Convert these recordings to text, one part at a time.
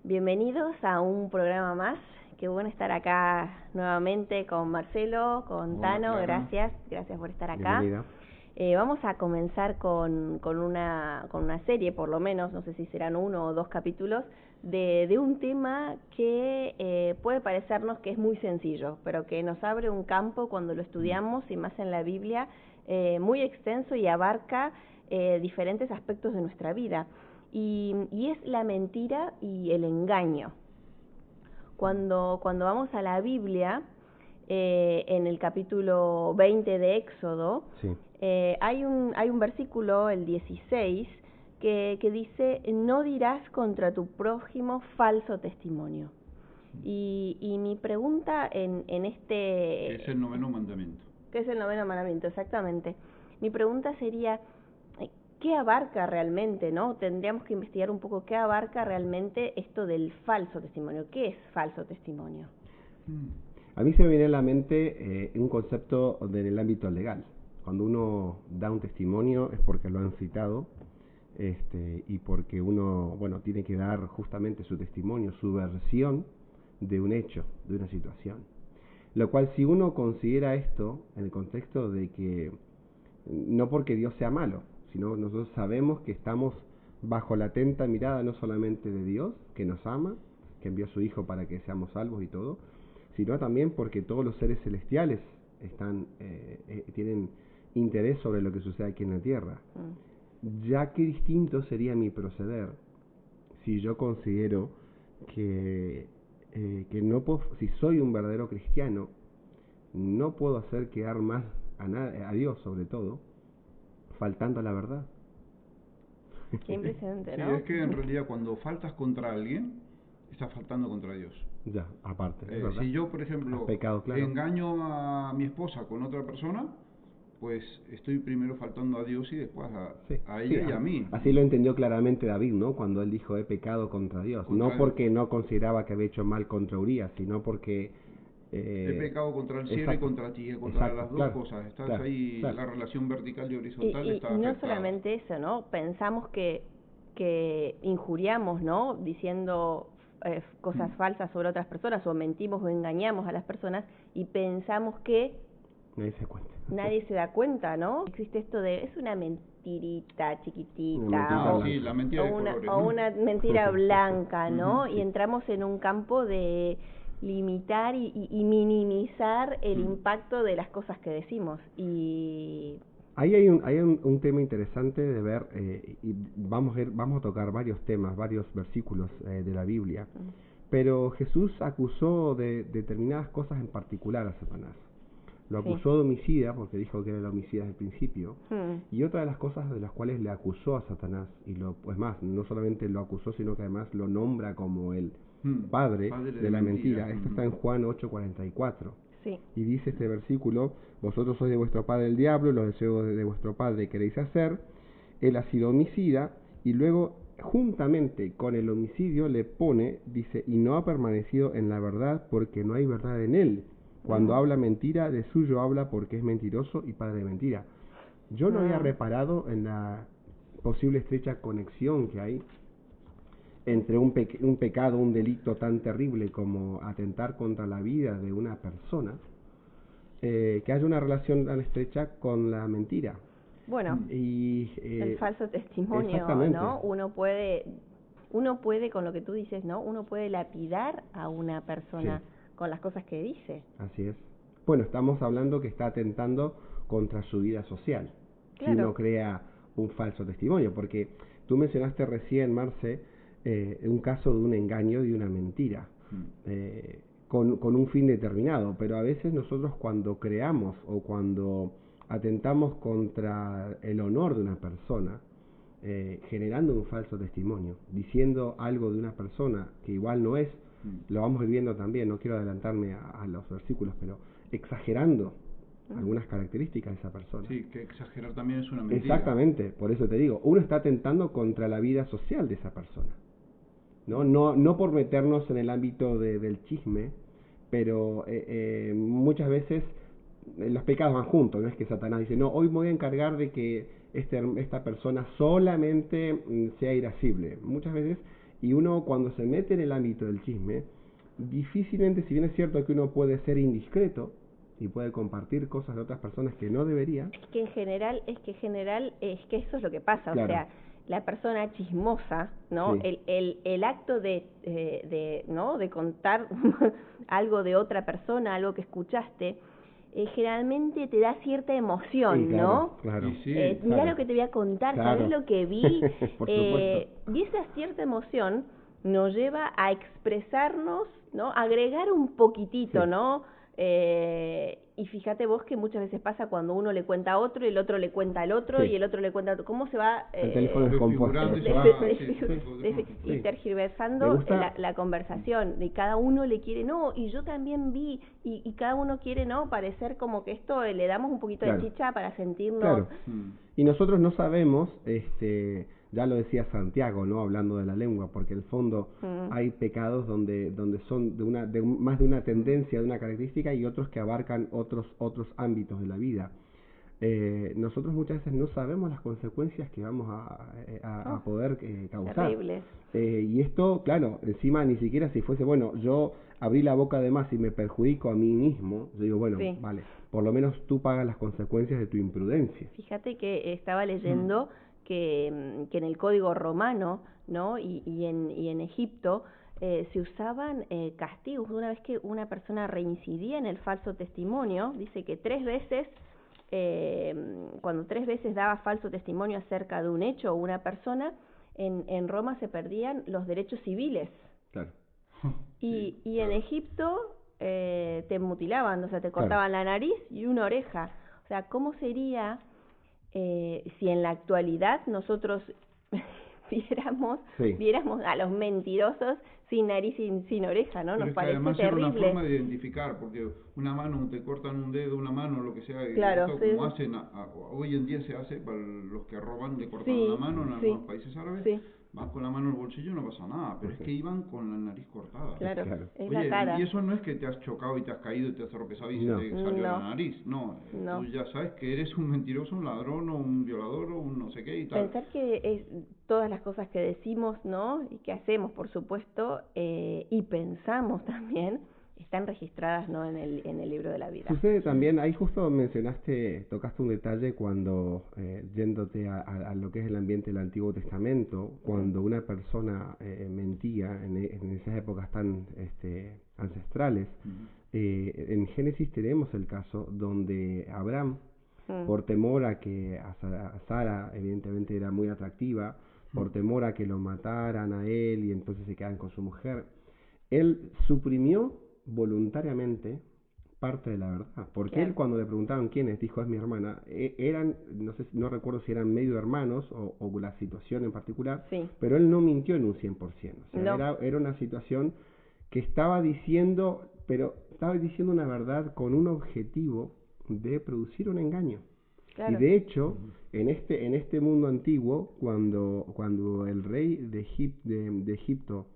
Bienvenidos a un programa más. Qué bueno estar acá nuevamente con Marcelo, con Hola, Tano. Clara. Gracias por estar acá. Bienvenida. Vamos a comenzar con una serie, por lo menos, no sé si serán 1 o 2 capítulos, de un tema que puede parecernos que es muy sencillo, pero que nos abre un campo cuando lo estudiamos, y más en la Biblia, muy extenso y abarca diferentes aspectos de nuestra vida. Y es la mentira y el engaño. Cuando vamos a la Biblia, en el capítulo 20 de Éxodo, Sí. hay un versículo, el 16, que dice: no dirás contra tu prójimo falso testimonio. Y mi pregunta en Que es el noveno mandamiento. Que es el noveno mandamiento, exactamente. Mi pregunta sería: ¿qué abarca realmente, no? Tendríamos que investigar un poco qué abarca realmente esto del falso testimonio. ¿Qué es falso testimonio? A mí se me viene a la mente un concepto en el ámbito legal. Cuando uno da un testimonio es porque lo han citado y porque uno, tiene que dar justamente su testimonio, su versión de un hecho, de una situación. Lo cual, si uno considera esto en el contexto de que no porque Dios sea malo, sino nosotros sabemos que estamos bajo la atenta mirada no solamente de Dios, que nos ama, que envió a su Hijo para que seamos salvos y todo, sino también porque todos los seres celestiales tienen interés sobre lo que sucede aquí en la tierra. Ya que distinto sería mi proceder si yo considero que no puedo, si soy un verdadero cristiano, no puedo hacer quedar mal a Dios, sobre todo, faltando a la verdad. Qué impresionante, Sí, ¿no? es que en realidad cuando faltas contra alguien, estás faltando contra Dios. Ya, aparte, es verdad. Si yo, por ejemplo, Has pecado, claro. engaño a mi esposa con otra persona, pues estoy primero faltando a Dios y después a ella y a mí. Así lo entendió claramente David, ¿no? Cuando él dijo: he pecado contra Dios. No porque no consideraba que había hecho mal contra Urías, sino porque he pecado contra el cielo, exacto, y contra ti, contra las dos claro, cosas. Estás claro, ahí, claro. la relación vertical y horizontal está y no afectada. solamente eso, ¿no? Pensamos que injuriamos, ¿no? Diciendo cosas falsas sobre otras personas, o mentimos o engañamos a las personas, y pensamos que nadie se da cuenta, ¿no? Existe esto de: es una mentirita chiquitita, la mentira de colores, ¿no? o una mentira blanca, ¿no? Y entramos en un campo de limitar y minimizar el impacto de las cosas que decimos. Y ahí hay un tema interesante de ver, y vamos a tocar varios temas, varios versículos de la Biblia. Pero Jesús acusó de determinadas cosas en particular a Satanás. Lo acusó de homicida, porque dijo que era el homicida desde el principio. Y otra de las cosas de las cuales le acusó a Satanás, pues más, no solamente lo acusó, sino que además lo nombra como el padre de la mentira. Esto está en Juan 8:44. Sí. Y dice este versículo: vosotros sois de vuestro padre el diablo, los deseos de vuestro padre queréis hacer. Él ha sido homicida, y luego juntamente con el homicidio le pone, dice: y no ha permanecido en la verdad, porque no hay verdad en él. Cuando habla mentira, de suyo habla, porque es mentiroso y padre de mentira. Yo no había reparado en la posible estrecha conexión que hay entre un pecado, un delito tan terrible como atentar contra la vida de una persona, que haya una relación tan estrecha con la mentira. Bueno, y el falso testimonio, ¿no? Uno puede, con lo que tú dices, ¿no? Uno puede lapidar a una persona con las cosas que dice. Así es. Bueno, estamos hablando que está atentando contra su vida social. Claro. Si uno crea un falso testimonio, porque tú mencionaste recién, Marce, un caso de un engaño y una mentira, con un fin determinado, pero a veces nosotros, cuando creamos o cuando atentamos contra el honor de una persona, generando un falso testimonio, diciendo algo de una persona que igual no es, lo vamos viviendo también, no quiero adelantarme a los versículos, pero exagerando algunas características de esa persona. Sí, que exagerar también es una mentira. Exactamente, por eso te digo, uno está atentando contra la vida social de esa persona. No por meternos en el ámbito del chisme, pero muchas veces los pecados van juntos. No es que Satanás dice: no, hoy me voy a encargar de que esta persona solamente sea irascible. Muchas veces Y uno cuando se mete en el ámbito del chisme, difícilmente, si bien es cierto que uno puede ser indiscreto y puede compartir cosas de otras personas que no debería. Es que en general eso es lo que pasa, claro. O sea, la persona chismosa, ¿no? Sí. El acto ¿no? De contar algo de otra persona, algo que escuchaste, generalmente te da cierta emoción, Sí, claro, ¿no? Claro. Mirá claro. lo que te voy a contar, Claro. ¿sabés lo que vi? Por supuesto. Y esa cierta emoción nos lleva a expresarnos, ¿no? Agregar un poquitito, Sí. ¿no? Y fíjate vos que muchas veces pasa cuando uno le cuenta a otro y el otro le cuenta al otro y el otro le cuenta a otro. ¿Cómo se va el teléfono descompuesto? Y tergiversando la conversación? Y cada uno le quiere, no, y yo también vi, y cada uno quiere, no, parecer como que esto le damos un poquito de chicha para sentirnos. Claro. Y nosotros no sabemos, ya lo decía Santiago, ¿no? Hablando de la lengua, porque en el fondo hay pecados donde son más de una tendencia, de una característica, y otros que abarcan otros ámbitos de la vida. Nosotros muchas veces no sabemos las consecuencias que vamos a poder causar. Terribles. Y esto, claro, encima ni siquiera si fuese, bueno, yo abrí la boca de más y me perjudico a mí mismo, yo digo, bueno, vale, por lo menos tú pagas las consecuencias de tu imprudencia. Fíjate que estaba leyendo que en el código romano, ¿no? Y en Egipto se usaban castigos. Una vez que una persona reincidía en el falso testimonio, dice que 3 veces, cuando 3 veces daba falso testimonio acerca de un hecho o una persona, en Roma se perdían los derechos civiles. Claro. Y en Egipto te mutilaban, o sea, te cortaban la nariz y una oreja. O sea, ¿cómo sería si en la actualidad nosotros viéramos a los mentirosos sin nariz y sin oreja, ¿no? Pero Nos es que parece además terrible. era una forma de identificar, porque una mano, te cortan un dedo, una mano, lo que sea, claro, esto como hacen, hoy en día se hace para los que roban, le cortan una mano en algunos países árabes, vas con la mano en el bolsillo y no pasa nada, pero es que iban con la nariz cortada. Claro, es Oye, la cara. Y eso no es que te has chocado y te has caído y te has tropezado y se te salió la nariz, no, tú ya sabes que eres un mentiroso, un ladrón o un violador o un no sé qué y tal. Pensar que todas las cosas que decimos, ¿no? Y que hacemos, por supuesto, y pensamos también, están registradas, ¿no? en el libro de la vida. Sucede también, ahí justo tocaste un detalle cuando, yéndote a lo que es el ambiente del Antiguo Testamento, cuando una persona mentía en esas épocas tan ancestrales. En Génesis tenemos el caso donde Abraham, por temor a que a Sara evidentemente era muy atractiva, por temor a que lo mataran a él y entonces se quedaran con su mujer, él suprimió voluntariamente parte de la verdad, porque él cuando le preguntaban quién es, dijo es mi hermana, eran, no recuerdo si eran medio hermanos o la situación en particular, pero él no mintió en un 100%, o sea, era una situación que estaba diciendo una verdad con un objetivo de producir un engaño. Claro. Y de hecho, en este mundo antiguo, cuando el rey de Egipto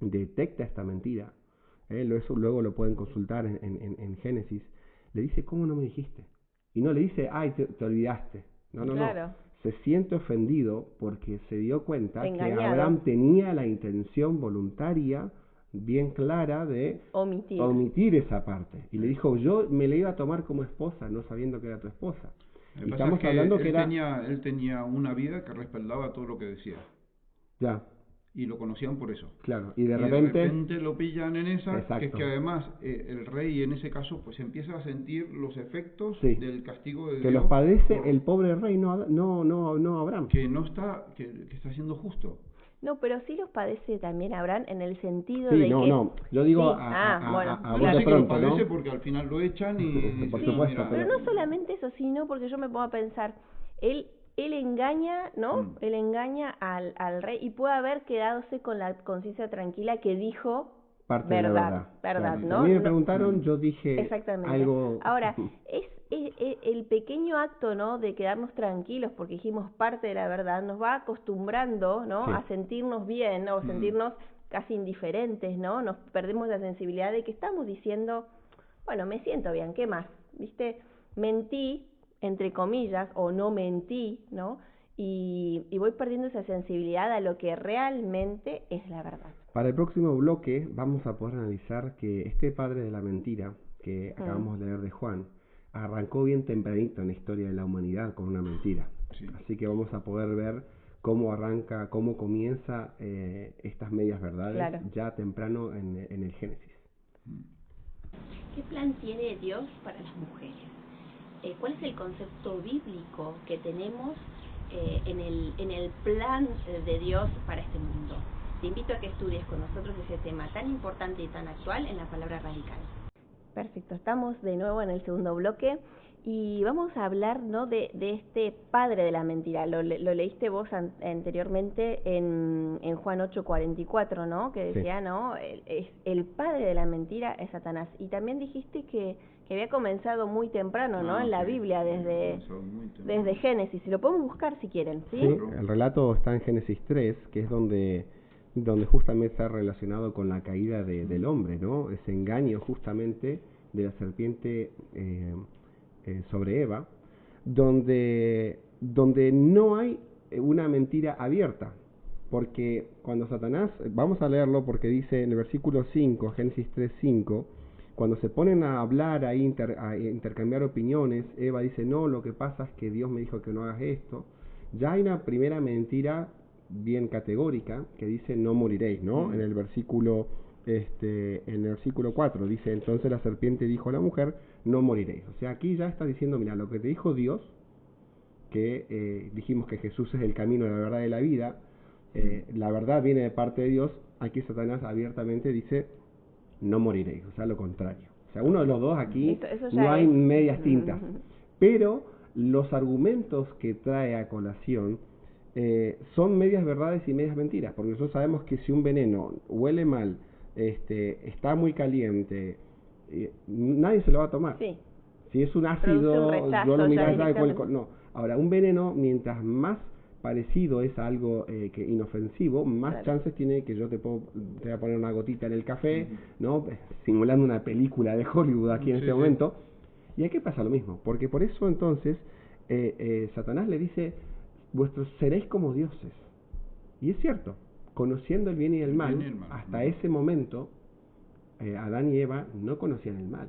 detecta esta mentira, eso luego lo pueden consultar en Génesis, le dice, ¿cómo no me dijiste? Y no le dice, ay, te olvidaste. No. Se siente ofendido porque se dio cuenta que Abraham tenía la intención voluntaria, bien clara, de omitir esa parte. Y le dijo, yo me la iba a tomar como esposa, no sabiendo que era tu esposa. Y estamos hablando que él tenía una vida que respaldaba todo lo que decía. Ya. Y lo conocían por eso. Claro, y de repente lo pillan en esa, exacto. Que es que además el rey en ese caso pues empieza a sentir los efectos del castigo de Dios. Que los padece el pobre rey, no Abraham. Que está siendo justo. No, pero sí los padece también Abraham en el sentido de que... No, yo digo sí que lo padece porque al final lo echan y... Por supuesto, pero no solamente eso, sino porque yo me pongo a pensar, él engaña, ¿no? Él engaña al rey y puede haber quedadose con la conciencia tranquila que dijo parte verdad, claro. ¿No? A mí me preguntaron, yo dije algo... Ahora, es el pequeño acto, ¿no? De quedarnos tranquilos porque dijimos parte de la verdad, nos va acostumbrando, ¿no? A sentirnos bien, ¿no? O sentirnos casi indiferentes, ¿no? Nos perdemos la sensibilidad de que estamos diciendo, bueno, me siento bien, ¿qué más? ¿Viste? Mentí, entre comillas, o no mentí, ¿no? y voy perdiendo esa sensibilidad a lo que realmente es la verdad. Para el próximo bloque vamos a poder analizar que este padre de la mentira que acabamos de leer de Juan arrancó bien tempranito en la historia de la humanidad con una mentira. Sí. Así que vamos a poder ver cómo arranca, cómo comienza estas medias verdades ya temprano en el Génesis. ¿Qué plan tiene Dios para las mujeres? ¿Cuál es el concepto bíblico que tenemos en el plan de Dios para este mundo? Te invito a que estudies con nosotros ese tema tan importante y tan actual en la Palabra Radical. Perfecto, estamos de nuevo en el segundo bloque y vamos a hablar, ¿no?, de este padre de la mentira. Lo leíste vos anteriormente en Juan 8:44, ¿no?, que decía, sí, ¿no?, el padre de la mentira es Satanás. Y también dijiste que había comenzado muy temprano, ¿no?, en la Biblia, desde Génesis. Si lo podemos buscar si quieren, ¿sí? Sí, el relato está en Génesis 3, que es donde justamente está relacionado con la caída del hombre, ¿no? Ese engaño justamente de la serpiente sobre Eva, donde no hay una mentira abierta, porque cuando Satanás, vamos a leerlo porque dice en el versículo 5, Génesis 3:5, cuando se ponen a hablar ahí, a intercambiar opiniones, Eva dice, no, lo que pasa es que Dios me dijo que no hagas esto. Ya hay una primera mentira bien categórica que dice no moriréis, ¿no? En el versículo 4 dice, entonces la serpiente dijo a la mujer, no moriréis. O sea, aquí ya está diciendo, mira, lo que te dijo Dios, que dijimos que Jesús es el camino, la verdad y la vida, la verdad viene de parte de Dios. Aquí Satanás abiertamente dice, no moriréis, o sea, lo contrario. O sea, uno de los dos aquí, eso no hay medias tintas. Pero los argumentos que trae a colación son medias verdades y medias mentiras, porque nosotros sabemos que si un veneno huele mal, está muy caliente, nadie se lo va a tomar. Sí. Si es un ácido, yo lo miraría no. Ahora, un veneno, mientras más parecido es a algo que inofensivo, más chances tiene que yo te voy a poner una gotita en el café, ¿no? Simulando una película de Hollywood aquí en este momento. Y aquí pasa lo mismo, porque por eso entonces Satanás le dice, vuestros seréis como dioses. Y es cierto, conociendo el bien y el mal, hasta ese momento Adán y Eva no conocían el mal.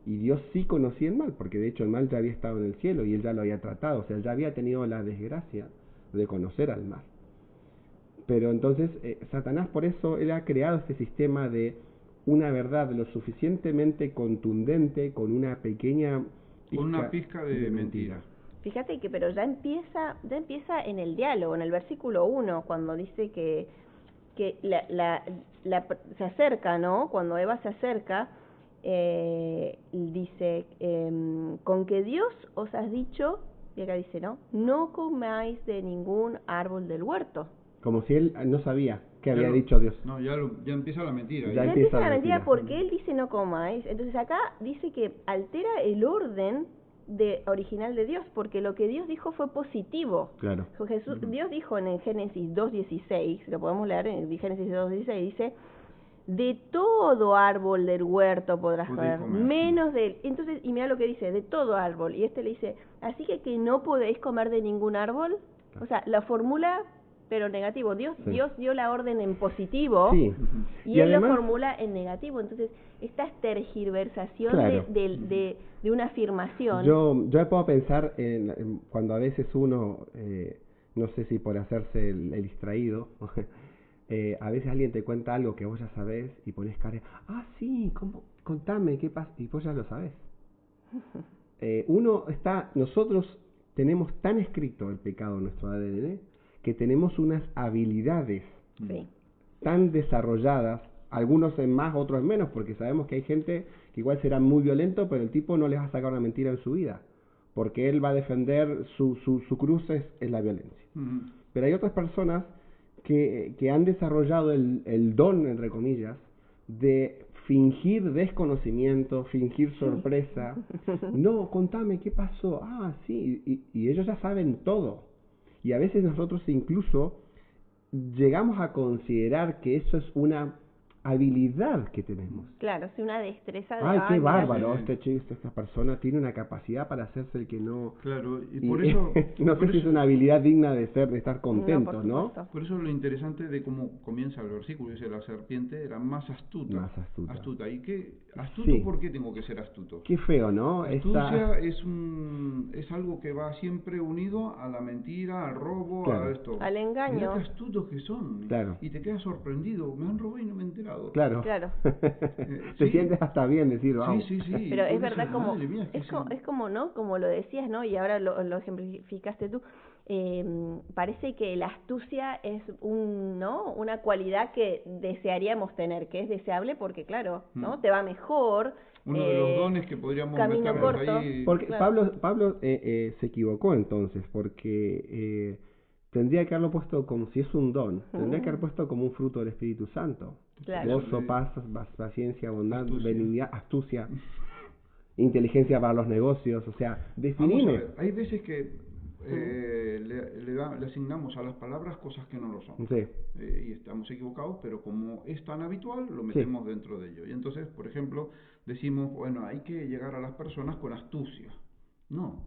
Y Dios sí conocía el mal, porque de hecho el mal ya había estado en el cielo y él ya lo había tratado, o sea, ya había tenido la desgracia de conocer al mal. Pero entonces Satanás, por eso él ha creado este sistema de una verdad lo suficientemente contundente con una pequeña pizca de mentira. Fíjate que pero ya empieza en el diálogo, en el versículo 1, cuando dice que se acerca, ¿no? Cuando Eva se acerca, dice, con que Dios os has dicho, y acá dice, no comáis de ningún árbol del huerto. Como si él no sabía qué había dicho Dios. No, ya empieza la mentira. Ya empieza la mentira porque él dice no comáis. Entonces acá dice que altera el orden original de Dios, porque lo que Dios dijo fue positivo. Claro. Dios dijo en el Génesis 2:16, lo podemos leer en Génesis 2:16, dice, de todo árbol del huerto podrás comer, menos de él. Entonces, y mira lo que dice, de todo árbol. Y le dice, así que no podéis comer de ningún árbol. O sea, la fórmula, pero negativo. Dios dio la orden en positivo, y él además lo formula en negativo. Entonces, esta tergiversación de una afirmación. Yo me puedo pensar en cuando a veces uno, no sé si por hacerse el distraído, a veces alguien te cuenta algo que vos ya sabés y pones cara, sí, ¿cómo? Contame, ¿qué pasa? Y vos ya lo sabés. Nosotros tenemos tan escrito el pecado en nuestro ADN que tenemos unas habilidades tan desarrolladas, algunos en más, otros en menos, porque sabemos que hay gente que igual será muy violento, pero el tipo no les va a sacar una mentira en su vida, porque él va a defender su cruz es la violencia. Pero hay otras personas que han desarrollado el don, entre comillas, de fingir desconocimiento, fingir sorpresa. No, contame, ¿qué pasó? Sí, y ellos ya saben todo. Y a veces nosotros incluso llegamos a considerar que eso es una habilidad que tenemos. Claro, es una destreza de... Ay, qué bárbaro, sí. esta persona tiene una capacidad para hacerse el que no... Claro, y por eso... no sé si es una habilidad digna de estar contento, ¿no? Por eso es lo interesante de cómo comienza el versículo, dice, la serpiente era más astuta. Más astuta. ¿Y qué? ¿Astuto? Sí. ¿Por qué tengo que ser astuto? Qué feo, ¿no? Astucia es algo que va siempre unido a la mentira, al robo, claro. a esto. Al engaño. Mirá qué astutos que son. Claro. Y te quedas sorprendido, me han robado y no me he enterado. Claro. Te sientes hasta bien decir, wow. Sí. Pero es verdad, como mía, es como, ¿no? Como lo decías, ¿no? Y ahora lo ejemplificaste tú. Parece que la astucia es una cualidad que desearíamos tener, que es deseable porque, claro, ¿no? Te va mejor. Uno de los dones que podríamos camino corto, ahí. Porque claro. Pablo se equivocó entonces, porque tendría que haberlo puesto como si es un don, tendría que haber puesto como un fruto del Espíritu Santo. Claro. Gozo, paz, paciencia, bondad, benignidad, astucia, inteligencia para los negocios, o sea, definime. Hay veces que le asignamos a las palabras cosas que no lo son. Sí. Y estamos equivocados, pero como es tan habitual, lo metemos dentro de ello. Y entonces, por ejemplo, decimos, bueno, hay que llegar a las personas con astucia. No,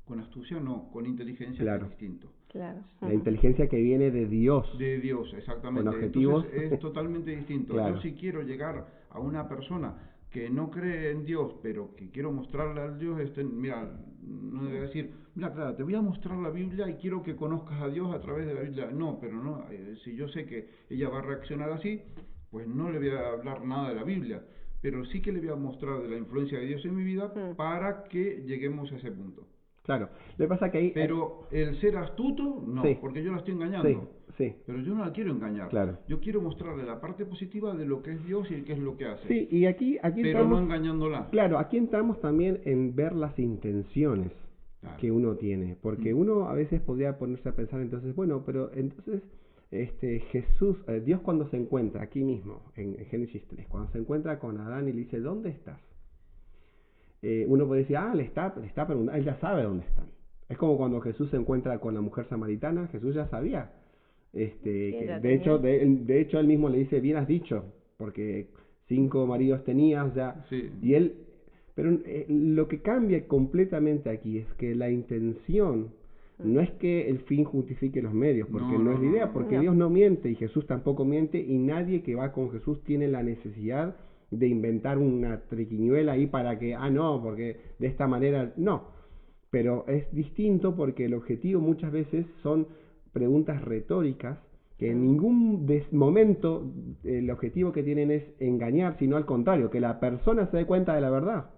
con astucia no, con inteligencia es distinto. Claro. La inteligencia que viene de Dios. De Dios, exactamente. Con objetivos. Entonces es totalmente distinto. Claro. Yo si quiero llegar a una persona que no cree en Dios, pero que quiero mostrarle al Dios, mira, no debe decir, mira, claro, te voy a mostrar la Biblia y quiero que conozcas a Dios a través de la Biblia. No, pero no, si yo sé que ella va a reaccionar así, pues no le voy a hablar nada de la Biblia, pero sí que le voy a mostrar de la influencia de Dios en mi vida para que lleguemos a ese punto. Claro, le pasa que ahí... Pero el ser astuto, no, porque yo la estoy engañando. Sí. Pero yo no la quiero engañar. Claro. Yo quiero mostrarle la parte positiva de lo que es Dios y qué es lo que hace. Sí, y aquí pero entramos, no engañándola. Claro, aquí entramos también en ver las intenciones que uno tiene. Porque uno a veces podría ponerse a pensar entonces, bueno, pero entonces Jesús, Dios cuando se encuentra aquí mismo, en Génesis 3, cuando se encuentra con Adán y le dice, ¿dónde estás? Uno puede decir, le está preguntando, él ya sabe dónde están. Es como cuando Jesús se encuentra con la mujer samaritana, Jesús ya sabía. De hecho él mismo le dice, bien has dicho, porque 5 maridos tenías ya. Sí. Y él, pero lo que cambia completamente aquí es que la intención no es que el fin justifique los medios, porque no es la idea, porque Dios no miente y Jesús tampoco miente, y nadie que va con Jesús tiene la necesidad de inventar una triquiñuela ahí para que, porque de esta manera, no. Pero es distinto porque el objetivo muchas veces son preguntas retóricas que en ningún momento el objetivo que tienen es engañar, sino al contrario, que la persona se dé cuenta de la verdad.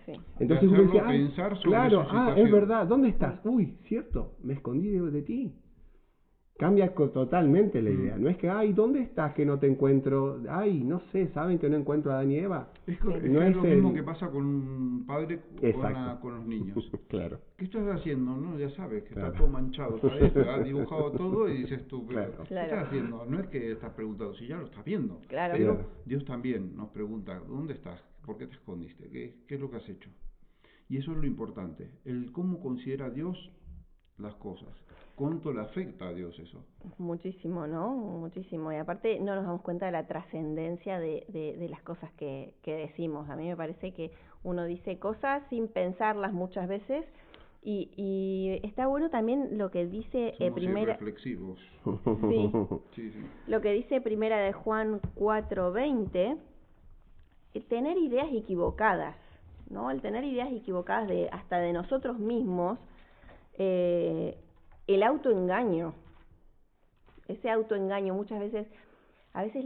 Sí. Entonces uno dice, pensar sobre claro, es verdad, ¿dónde estás? Sí. Uy, cierto, me escondí de ti. Cambia totalmente la idea. No es que, ¿dónde estás que no te encuentro? No sé, ¿saben que no encuentro a Adán y Eva? Es lo mismo que pasa con un padre con los niños. Claro. ¿Qué estás haciendo? No, ya sabes que está todo manchado, ¿sabes? Has dibujado todo y dices tú, ¿qué estás haciendo? No es que estás preguntando, si ya lo estás viendo. Claro. Pero Dios también nos pregunta, ¿dónde estás? ¿Por qué te escondiste? ¿Qué es lo que has hecho? Y eso es lo importante, el cómo considera Dios las cosas. ¿Cuánto le afecta a Dios eso? Muchísimo, ¿no? Muchísimo. Y aparte no nos damos cuenta de la trascendencia de las cosas que decimos. A mí me parece que uno dice cosas sin pensarlas muchas veces y está bueno también lo que dice primera... reflexivos. Sí. Lo que dice primera de Juan 4:20, tener ideas equivocadas, ¿no? El tener ideas equivocadas hasta de nosotros mismos, el autoengaño, ese autoengaño muchas veces, a veces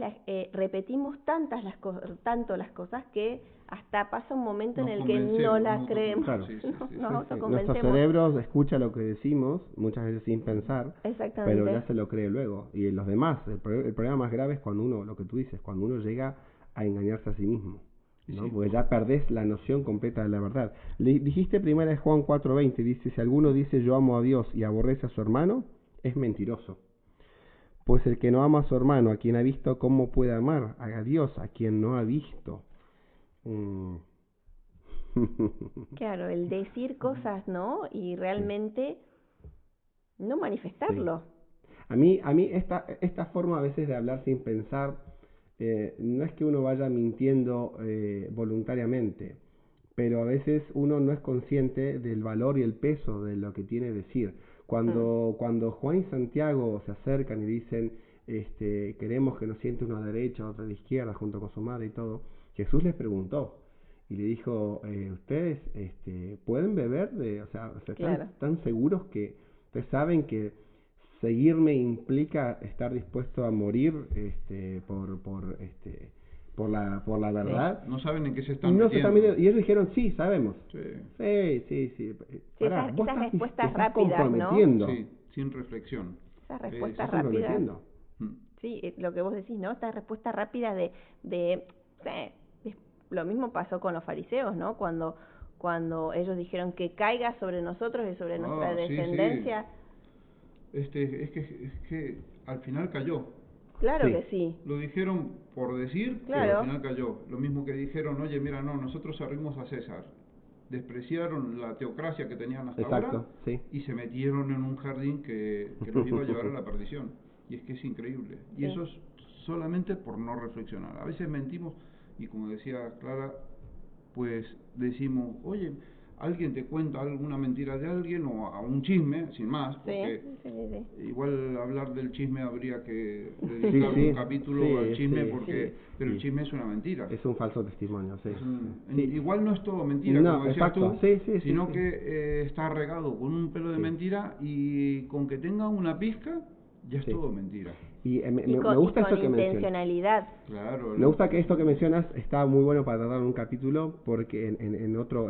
repetimos tanto las cosas que hasta pasa un momento en el que no las creemos. Claro. Nos autoconvencemos. Nuestro cerebro escucha lo que decimos muchas veces sin pensar, pero ya se lo cree luego. Y los demás, el problema más grave es cuando uno, lo que tú dices, cuando uno llega a engañarse a sí mismo, ¿no? Sí. Porque ya perdés la noción completa de la verdad. Dijiste primero en Juan 4:20, dice, si alguno dice yo amo a Dios y aborrece a su hermano, es mentiroso. Pues el que no ama a su hermano, a quien ha visto, ¿cómo puede amar a Dios, a quien no ha visto? Claro, el decir cosas, ¿no? Y realmente no manifestarlo. Sí. A mí esta forma a veces de hablar sin pensar no es que uno vaya mintiendo voluntariamente, pero a veces uno no es consciente del valor y el peso de lo que tiene decir. Cuando Juan y Santiago se acercan y dicen, queremos que nos siente uno a la derecha, otro a la izquierda, junto con su madre y todo, Jesús les preguntó y le dijo, ustedes pueden beber, o sea, Claro. están seguros que ustedes saben que seguirme implica estar dispuesto a morir por la verdad. No saben en qué se Y están no se están metiendo. metiendo. Y ellos dijeron, sí, sabemos. Sí. Sí. Pará, vos esas estás- respuestas te estás rápidas, ¿no? comprometiendo. Sí, sin reflexión. Esas Estás respuestas rápidas. comprometiendo. Mm. Sí, lo que vos decís, ¿no? Esta respuesta rápida lo mismo pasó con los fariseos, ¿no? Cuando ellos dijeron que caiga sobre nosotros y sobre nuestra Sí, descendencia. Es que al final cayó. Claro Sí. que sí. Lo dijeron por decir, Claro. pero al final cayó. Lo mismo que dijeron, oye, mira, no, nosotros servimos a César. Despreciaron la teocracia que tenían hasta Exacto, ahora sí. y se metieron en un jardín que los iba a llevar a la perdición. Y es que es increíble. Y Sí. eso es solamente por no reflexionar. A veces mentimos y como decía Clara, pues decimos, oye, alguien te cuenta alguna mentira de alguien o a un chisme, sin más, porque Sí. igual hablar del chisme habría que dedicar Sí, un capítulo al chisme porque pero el sí. chisme es una mentira. Es un falso testimonio, sí. Es un- Sí. Igual no es todo mentira, No, como decías exacto. tú, Sí, sino sí. que está regado con un pelo de Sí. mentira y con que tenga una pizca ya es Sí. todo mentira. Y me Y con gusta esto que mencionas. intencionalidad. Claro. Me gusta que esto que mencionas está muy bueno para tratar en un capítulo, porque en otro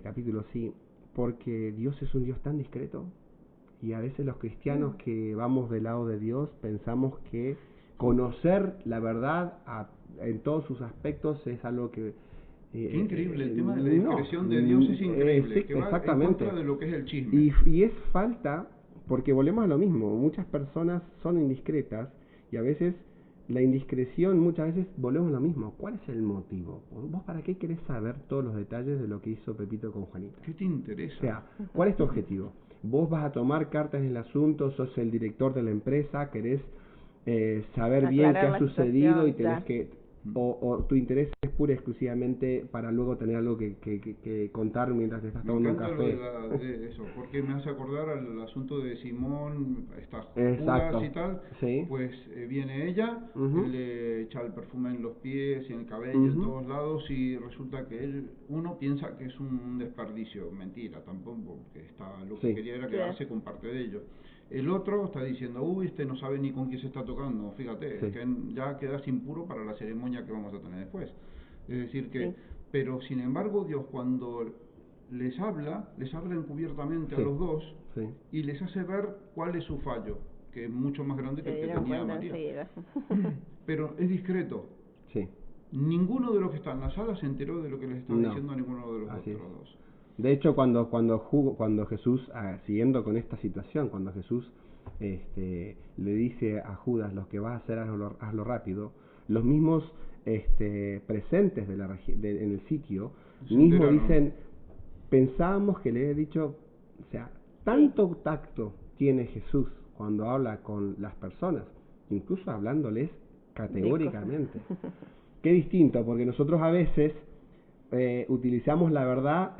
capítulo sí, porque Dios es un Dios tan discreto y a veces los cristianos que vamos del lado de Dios pensamos que conocer la verdad en todos sus aspectos es algo que Qué increíble, el tema de la discreción de Dios es increíble, sí, que va en exactamente. contra de lo que es el chisme. Y es falta, porque volvemos a lo mismo, muchas personas son indiscretas y a veces la indiscreción, muchas veces volvemos a lo mismo. ¿Cuál es el motivo? ¿Vos para qué querés saber todos los detalles de lo que hizo Pepito con Juanita? ¿Qué te interesa? O sea, ¿cuál es tu objetivo? Vos vas a tomar cartas en el asunto, sos el director de la empresa, querés saber bien qué Aclarar ha la sucedido y situación, tenés que... O tu interés es pura y exclusivamente para luego tener algo que contar mientras te estás Me tomando un encanta café. de eso, porque me hace acordar al asunto de Simón, está Exacto. Judas y tal, Sí. pues viene ella, Ujú. él le echa el perfume en los pies y en el cabello, en Ujú. todos lados, y resulta que uno piensa que es un desperdicio, mentira, tampoco, porque lo que Sí. quería era Sí. quedarse con parte de ello. El otro está diciendo, uy, no sabe ni con quién se está tocando, fíjate, Sí. es que ya quedas impuro para la ceremonia que vamos a tener después. Es decir que, Sí. pero sin embargo Dios cuando les habla encubiertamente Sí. a los dos Sí. y les hace ver cuál es su fallo, que es mucho más grande que Se el que dieron tenía cuenta María. enseguida. Pero es discreto. Sí. Ninguno de los que están en la sala se enteró de lo que les estaba No. diciendo a ninguno de los Así otros es. dos. De hecho, cuando Jesús, siguiendo con esta situación, cuando Jesús le dice a Judas, lo que vas a hacer, hazlo rápido, los mismos presentes en el sitio, Se mismo enteraron. dicen, pensábamos que le he dicho, o sea, tanto tacto tiene Jesús cuando habla con las personas, incluso hablándoles categóricamente. Qué distinto, porque nosotros a veces utilizamos la verdad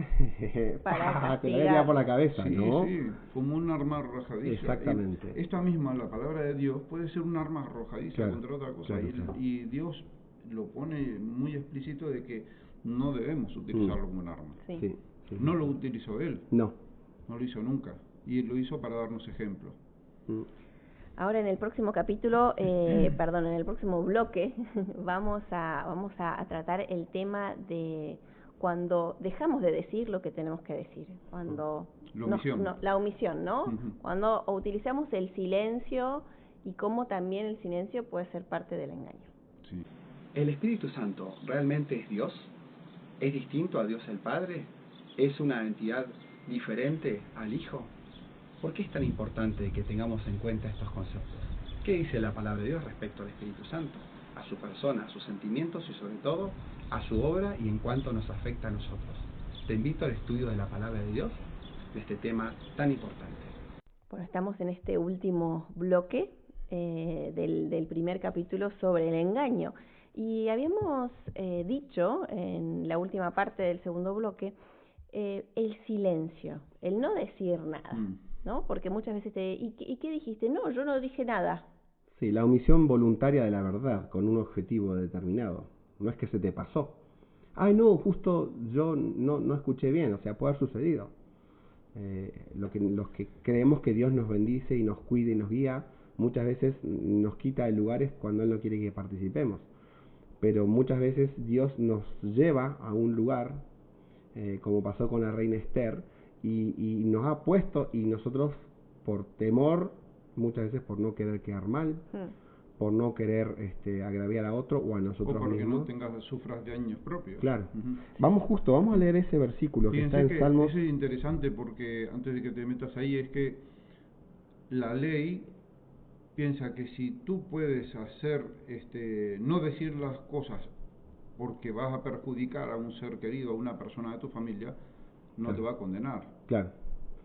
Para te la voy a tirar por la cabeza, Sí, ¿no? sí, como un arma arrojadiza. Exactamente. Y esta misma, la palabra de Dios, puede ser un arma arrojadiza Claro, contra otra cosa. claro, y, claro. y Dios lo pone muy explícito de que no debemos utilizarlo como un arma. Sí. Sí, sí, No sí. lo utilizó Él, No. no lo hizo nunca. Y Él lo hizo para darnos ejemplo. Mm. Ahora en el próximo capítulo, perdón, en el próximo bloque, vamos a tratar el tema de cuando dejamos de decir lo que tenemos que decir, cuando La omisión. la omisión, ¿no? Ujú. Cuando utilizamos el silencio y cómo también el silencio puede ser parte del engaño. Sí. ¿El Espíritu Santo realmente es Dios? ¿Es distinto a Dios el Padre? ¿Es una entidad diferente al Hijo? ¿Por qué es tan importante que tengamos en cuenta estos conceptos? ¿Qué dice la palabra de Dios respecto al Espíritu Santo, a su persona, a sus sentimientos y sobre todo a su obra y en cuanto nos afecta a nosotros? Te invito al estudio de la palabra de Dios, de este tema tan importante. Bueno, estamos en este último bloque del primer capítulo sobre el engaño. Y habíamos dicho en la última parte del segundo bloque el silencio, el no decir nada, ¿no? Porque muchas veces ¿y qué dijiste? No, yo no dije nada. Sí, la omisión voluntaria de la verdad con un objetivo determinado. No es que se te pasó. Ay, no, justo yo no escuché bien, o sea, puede haber sucedido. Los que creemos que Dios nos bendice y nos cuida y nos guía, muchas veces nos quita de lugares cuando Él no quiere que participemos. Pero muchas veces Dios nos lleva a un lugar, como pasó con la reina Esther, y nos ha puesto, y nosotros por temor, muchas veces por no querer quedar mal, por no querer agraviar a otro o a nosotros mismos. O porque no sufras daños propios. Claro. Vamos a leer ese versículo. Fíjense que está en Salmos. Eso es interesante porque, antes de que te metas ahí, es que la ley piensa que si tú puedes hacer, no decir las cosas porque vas a perjudicar a un ser querido, a una persona de tu familia, no te va a condenar. Claro.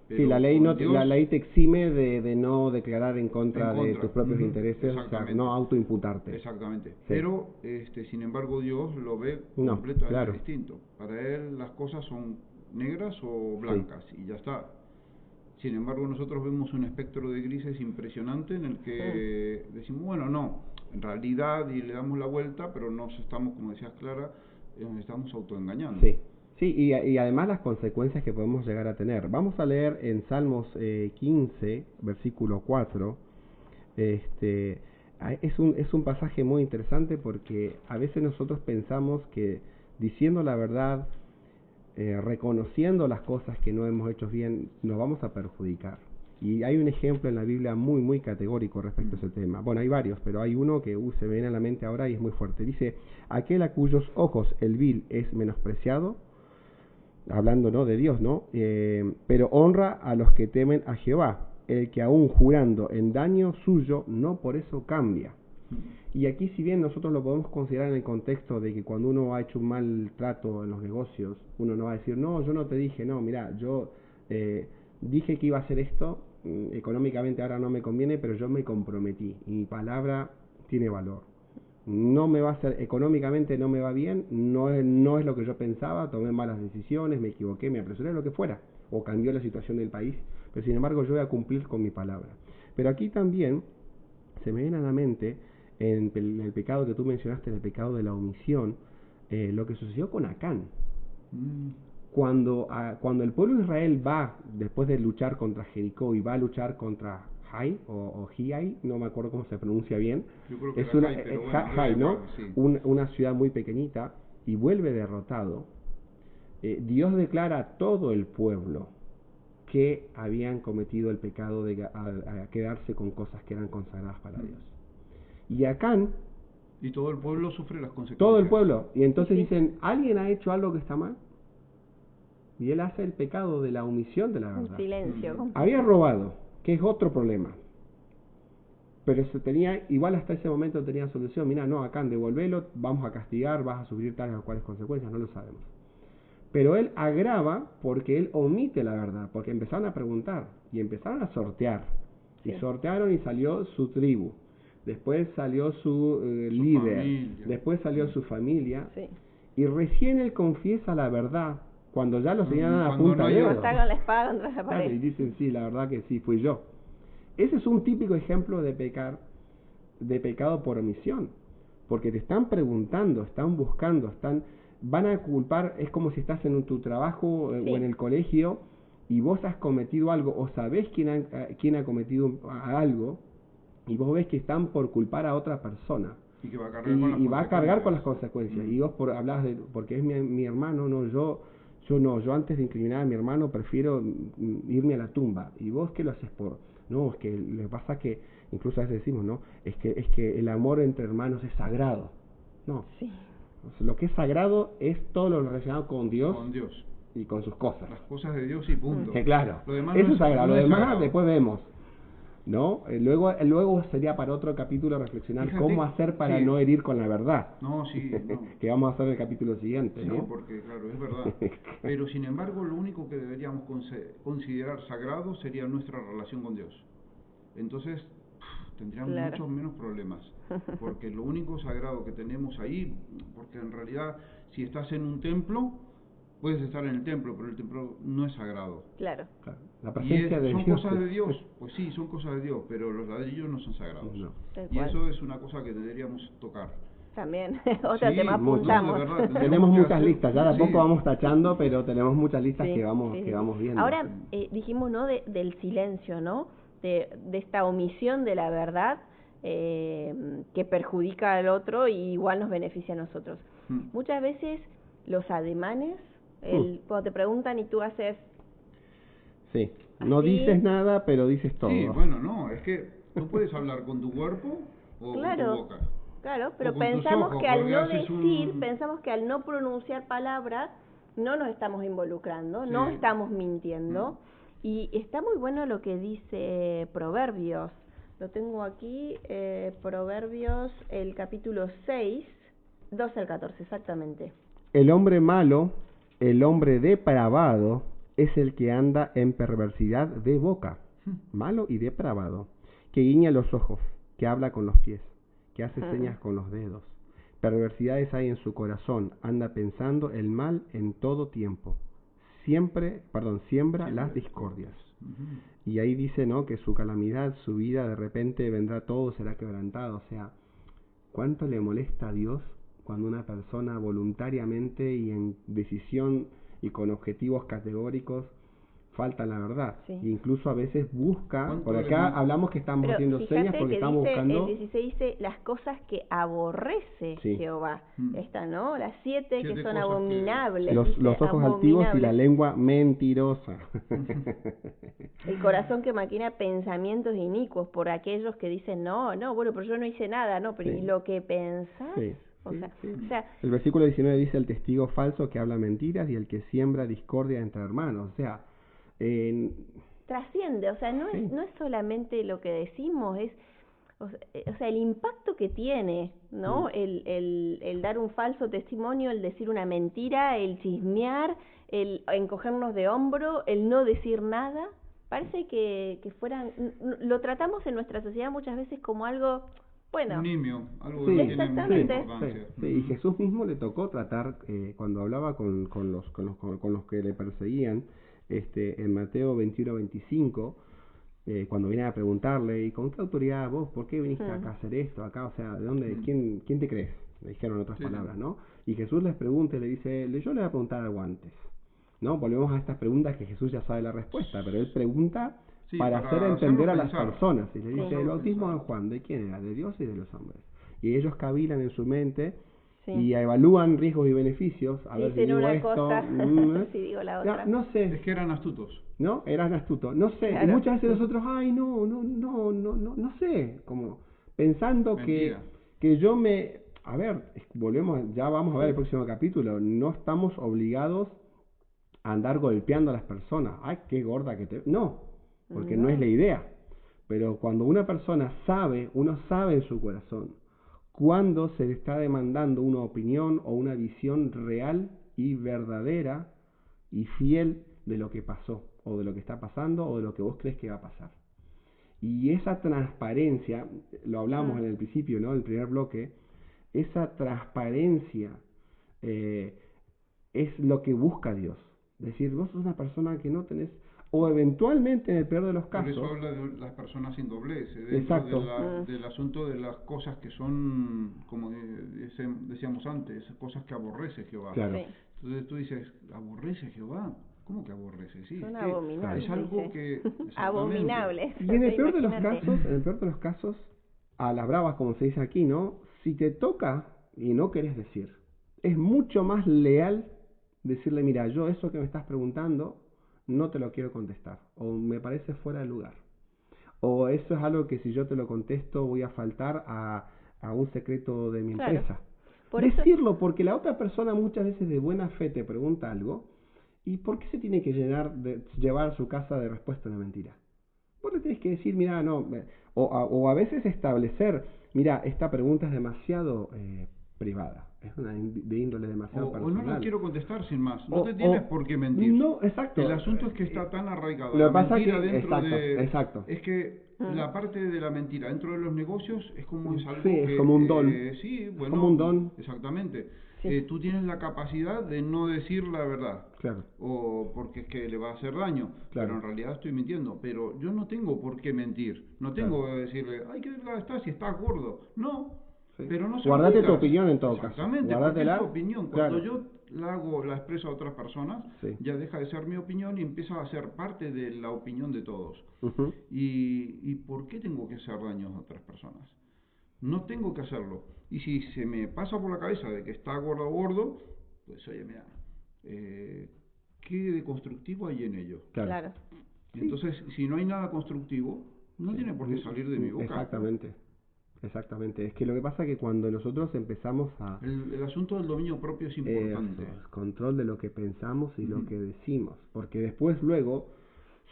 Pero sí, la ley te exime de no declarar en contra de tus propios intereses, o sea, no autoimputarte. Exactamente. Sí. Pero, sin embargo, Dios lo ve completamente distinto. Para Él las cosas son negras o blancas, y ya está. Sin embargo, nosotros vemos un espectro de grises impresionante en el que decimos, bueno, no, en realidad, y le damos la vuelta, pero nos estamos, como decías Clara, nos estamos autoengañando. Sí. Sí, y además las consecuencias que podemos llegar a tener. Vamos a leer en Salmos 15, versículo 4. Es un pasaje muy interesante porque a veces nosotros pensamos que diciendo la verdad, reconociendo las cosas que no hemos hecho bien, nos vamos a perjudicar. Y hay un ejemplo en la Biblia muy, muy categórico respecto a ese tema. Bueno, hay varios, pero hay uno que se me viene a la mente ahora y es muy fuerte. Dice, aquel a cuyos ojos el vil es menospreciado, hablando de Dios, pero honra a los que temen a Jehová, el que aún jurando en daño suyo, no por eso cambia. Y aquí, si bien nosotros lo podemos considerar en el contexto de que cuando uno ha hecho un mal trato en los negocios, uno no va a decir, no, yo no te dije, no, mira, yo dije que iba a hacer esto, económicamente ahora no me conviene, pero yo me comprometí, y mi palabra tiene valor. No me va a hacer, económicamente no me va bien, no es lo que yo pensaba, tomé malas decisiones, me equivoqué, me apresuré, lo que fuera, o cambió la situación del país, pero sin embargo yo voy a cumplir con mi palabra. Pero aquí también se me viene a la mente, en el pecado que tú mencionaste, en el pecado de la omisión, lo que sucedió con Acán. Cuando el pueblo de Israel va, después de luchar contra Jericó, y va a luchar contra Hai o Hiai, no me acuerdo cómo se pronuncia bien. Yo creo que es una Hai, ¿no? Sí. Una ciudad muy pequeñita, y vuelve derrotado. Dios declara a todo el pueblo que habían cometido el pecado de a quedarse con cosas que eran consagradas para Dios. Y Acán, y todo el pueblo sufre las consecuencias. Todo el pueblo. Y entonces dicen, ¿alguien ha hecho algo que está mal? Y él hace el pecado de la omisión de la verdad. Un silencio. Había robado, que es otro problema. Pero igual hasta ese momento tenía solución. Mira, no, Acán, devolvelo, vamos a castigar, vas a sufrir tales o cuales consecuencias, no lo sabemos. Pero él agrava porque él omite la verdad, porque empezaron a preguntar y empezaron a sortear. Y sortearon y salió su tribu. Después salió su líder, familia. Después salió su familia, Sí. Y recién él confiesa la verdad, cuando ya lo señalan a punta de dedo. Está con la espada contra la pared. Y dicen, sí, la verdad que sí, fui yo. Ese es un típico ejemplo de pecado por omisión, porque te están preguntando, están buscando, van a culpar, es como si estás en tu trabajo o en el colegio, y vos has cometido algo, o sabés quién ha cometido algo, y vos ves que están por culpar a otra persona. Y que va a cargar con las consecuencias. Y vos hablabas de, porque es mi hermano, no, yo antes de incriminar a mi hermano prefiero irme a la tumba. Y vos que lo haces no, es que le pasa que, incluso a veces decimos, no, es que el amor entre hermanos es sagrado. No. Sí. Lo que es sagrado es todo lo relacionado con Dios. Con Dios. Y con sus cosas. Las cosas de Dios y punto. Que claro, Lo demás eso no es sagrado, lo demás sagrado. Después vemos. ¿No? Luego sería para otro capítulo reflexionar cómo hacer para no herir con la verdad. No. Que vamos a hacer en el capítulo siguiente, sí, ¿no? porque claro, es verdad. Pero sin embargo, lo único que deberíamos considerar sagrado sería nuestra relación con Dios. Entonces, tendrían Claro. muchos menos problemas, porque lo único sagrado que tenemos ahí, porque en realidad si estás en un templo, puedes estar en el templo, pero el templo no es sagrado. Claro. Claro, la Y presencia de son Dios cosas de es- Dios, pues sí, son cosas de Dios, pero los ladrillos no son sagrados. No. Tal Y cual. eso es una cosa que deberíamos tocar. También, otro Sí, tema mucho. apuntamos. No, de verdad, Tenemos tendríamos que muchas hacer- listas, ya de a sí. poco vamos tachando, pero tenemos muchas listas Sí, que vamos sí, sí, que sí. vamos viendo. Ahora, dijimos, ¿no? Del silencio, ¿no? De esta omisión de la verdad que perjudica al otro y igual nos beneficia a nosotros. Mm. Muchas veces los ademanes, cuando te preguntan y tú haces, Sí, no Así- dices nada, pero dices todo. Sí, bueno, no, es que tú puedes hablar con tu cuerpo o Claro. con tu boca. claro, pero O con tus pensamos ojos, que al porque no haces decir, un- pensamos que al no pronunciar palabras, no nos estamos involucrando, Sí. no estamos mintiendo. Y está muy bueno lo que dice Proverbios. Lo tengo aquí, Proverbios, el capítulo 6, 12 al 14, exactamente. El hombre malo, el hombre depravado, es el que anda en perversidad de boca, malo y depravado, que guiña los ojos, que habla con los pies, que hace señas con los dedos. Perversidades hay en su corazón, anda pensando el mal en todo tiempo. Siembra las discordias. Ujú. Y ahí dice, ¿no?, que su calamidad, su vida, de repente vendrá todo, será quebrantado. O sea, ¿cuánto le molesta a Dios cuando una persona voluntariamente y en decisión y con objetivos categóricos falta la verdad? Sí. E incluso a veces busca, ¿Cuánto por le acá mol- hablamos que estamos Pero haciendo fíjate señas porque que estamos dice, buscando... el 16 dice las cosas que aborrece Sí. Jehová. Mm. Esta, ¿no? Las 7 que 7 son cosas que- abominables. Los dice, ojos altivos y la abominables. lengua mentirosa. El corazón que maquina pensamientos inicuos por aquellos que dicen, no, bueno, pero yo no hice nada, no, pero Sí. ¿y lo que pensás? Sí, O sí, sea, sí. o sea, El versículo 19 dice el testigo falso que habla mentiras y el que siembra discordia entre hermanos. O sea, trasciende, o sea, no Sí. es solamente lo que decimos, es o sea, el impacto que tiene, ¿no? El dar un falso testimonio, el decir una mentira, el chismear, el encogernos de hombro, el no decir nada, parece que fueran, lo tratamos en nuestra sociedad muchas veces como algo, bueno, Un nimio, algo Sí, que tiene mucha exactamente. importancia. Sí, y Jesús mismo le tocó tratar, cuando hablaba con los que le perseguían, en Mateo 21-25, cuando vienen a preguntarle, ¿y con qué autoridad vos, por qué viniste acá a hacer esto, acá? O sea, ¿de dónde, quién te crees? Le dijeron en otras Sí. palabras, ¿no? Y Jesús les pregunta y le dice, yo le voy a preguntar algo antes, ¿no? Volvemos a estas preguntas que Jesús ya sabe la respuesta, pero él pregunta Sí, para para hacer entender hacerlo a las pensar. personas. Y le Sí. dice, Hacerlo el bautismo de pensar. Juan, ¿de quién era? De Dios y de los hombres. Y ellos cavilan en su mente sí. y evalúan riesgos y beneficios. A ver si Dicen digo una esto, cosa, ¿eh? si digo la Ya, otra. no sé, Es que eran astutos. ¿no? Eran astutos, no sé. Y Claro. muchas veces nosotros, ay, no sé, como pensando Mentira. que yo me... A ver, volvemos, ya vamos a ver el próximo capítulo, no estamos obligados a andar golpeando a las personas. Ay, qué gorda que te... No, porque no es la idea. Pero cuando una persona sabe, uno sabe en su corazón, cuando se le está demandando una opinión o una visión real y verdadera y fiel de lo que pasó, o de lo que está pasando, o de lo que vos crees que va a pasar. Y esa transparencia, lo hablamos en el principio, ¿no? El primer bloque, esa transparencia es lo que busca Dios. Es decir, vos sos una persona que no tenés, o eventualmente en el peor de los Por casos, eso habla de las personas sin doblez, dentro Exacto. del asunto de las cosas que son, como decíamos antes, cosas que aborrece Jehová. Claro. Sí. Entonces tú dices, ¿aborrece Jehová? ¿Cómo que aborrece? Sí, Son es que abominables, es algo dice. que... exactamente. Abominables. y en el peor de los Imagínate. casos, a las bravas, como se dice aquí, ¿no? Si te toca y no querés decir, es mucho más leal decirle, mira, yo eso que me estás preguntando no te lo quiero contestar, o me parece fuera de lugar, o eso es algo que si yo te lo contesto voy a faltar a un secreto de mi Claro. empresa. Por eso- Decirlo, porque la otra persona muchas veces de buena fe te pregunta algo, ¿y por qué se tiene que llevar a su casa de respuesta una mentira? Vos le tenés que decir, mira, no, o a veces establecer, mira, esta pregunta es demasiado privada, es una de índole demasiado O personal. no la quiero contestar sin más, no O- te tienes o- por qué mentir. No, exacto. El asunto es que está tan arraigado Lo la que pasa mentira que- dentro exacto, de... exacto. Es que la parte de la mentira dentro de los negocios es como es algo Sí, es que... como un don. Sí, Es bueno, como un don. Exactamente. Sí. Tú tienes la capacidad de no decir la verdad. Claro. O porque es que le va a hacer daño. Claro. Pero en realidad estoy mintiendo. Pero yo no tengo por qué mentir. No tengo que decirle, ay, ¿qué delgada estás si estás gordo? No. Sí. Pero no se Guardate lo tu digas. opinión en todo caso. Exactamente, porque Guárdatela. es tu opinión. Cuando Claro. yo la expreso a otras personas, Sí. ya deja de ser mi opinión y empieza a ser parte de la opinión de todos. Ujú. ¿Y por qué tengo que hacer daño a otras personas? No tengo que hacerlo. Y si se me pasa por la cabeza de que está gordo o gordo, pues oye, mira, ¿qué de constructivo hay en ello? Claro. Y entonces, si no hay nada constructivo, no tiene por qué salir de mi boca. Exactamente. Exactamente. Es que lo que pasa es que cuando nosotros empezamos a... El asunto del dominio propio es importante. control de lo que pensamos y lo Ujú. que decimos. Porque después, luego,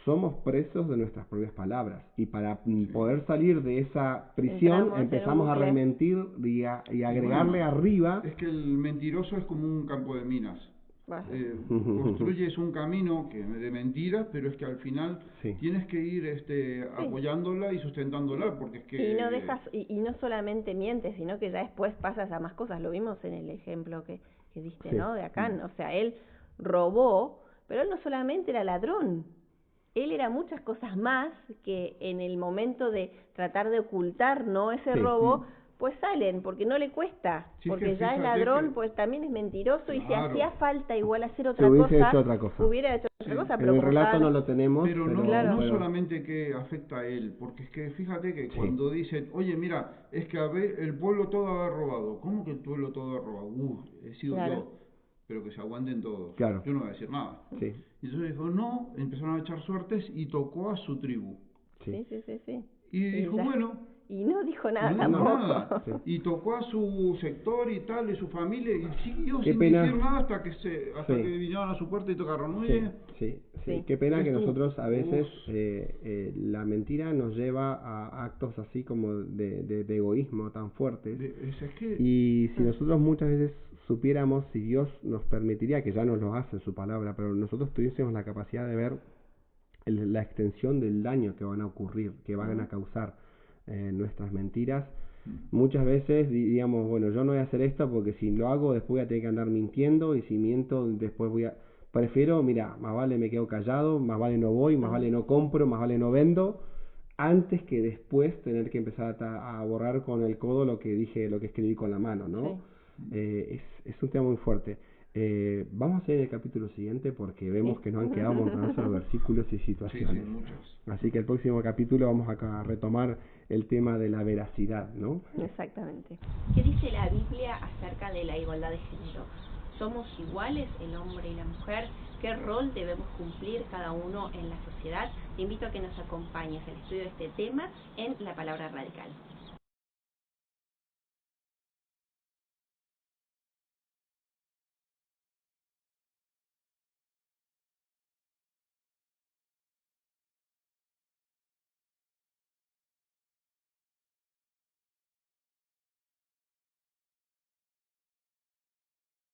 somos presos de nuestras propias palabras. Y para poder salir de esa prisión, Entramos en empezamos un a bucle. rementir y agregarle Bueno, arriba... Es que el mentiroso es como un campo de minas. Vaya. Construyes un camino de mentiras, pero es que al final Sí. tienes que ir apoyándola y sustentándola, porque es que... Y no dejas, y no solamente mientes, sino que ya después pasas a más cosas. Lo vimos en el ejemplo que diste, Sí. ¿no? De Acán. O sea, él robó, pero él no solamente era ladrón. Él era muchas cosas más que en el momento de tratar de ocultar, ¿no? Ese Sí. robo, pues salen, porque no le cuesta. Sí, porque que ya el fíjate ladrón, que- pues también es mentiroso, y si Claro. hacía falta igual hacer otra hubiese cosa, hecho otra cosa. hubiera hecho otra Sí. cosa, En pero el como relato estaban- no lo tenemos, Pero no, Claro. no pero- solamente que afecta a él, porque es que fíjate que Sí. cuando dicen, oye, mira, es que el pueblo todo ha robado. ¿Cómo que el pueblo todo ha robado? He sido Claro. yo. Pero que se aguanten todos. Claro. Yo no voy a decir nada. Sí, Y entonces dijo, no, empezaron a echar suertes y tocó a su tribu. sí. Sí. Y dijo, ya. bueno, Y no dijo nada no dijo tampoco. nada. Sí. Y tocó a su sector y tal, y su familia, y siguió Qué sin pena. decir nada hasta Sí. que vinieron a su puerta y tocaron. Sí, Oye, sí. Sí. Qué pena que Esto- nosotros a veces Uf. la mentira nos lleva a actos así como de egoísmo tan fuertes. es que... Y si nosotros muchas veces supiéramos si Dios nos permitiría, que ya nos lo hace en su palabra, pero nosotros tuviésemos la capacidad de ver la extensión del daño que van a ocurrir, que van a causar nuestras mentiras, muchas veces diríamos, bueno, yo no voy a hacer esto porque si lo hago después voy a tener que andar mintiendo, y si miento después prefiero, mira, más vale me quedo callado, más vale no voy, más vale no compro, más vale no vendo, antes que después tener que empezar a borrar con el codo lo que dije, lo que escribí con la mano, ¿no? Es un tema muy fuerte. Vamos a ir al capítulo siguiente porque vemos que nos han quedado montones de versículos y situaciones. muchos. Así que el próximo capítulo vamos a retomar el tema de la veracidad, ¿no? Exactamente. ¿Qué dice la Biblia acerca de la igualdad de género? ¿Somos iguales el hombre y la mujer? ¿Qué rol debemos cumplir cada uno en la sociedad? Te invito a que nos acompañes al estudio de este tema en La Palabra Radical.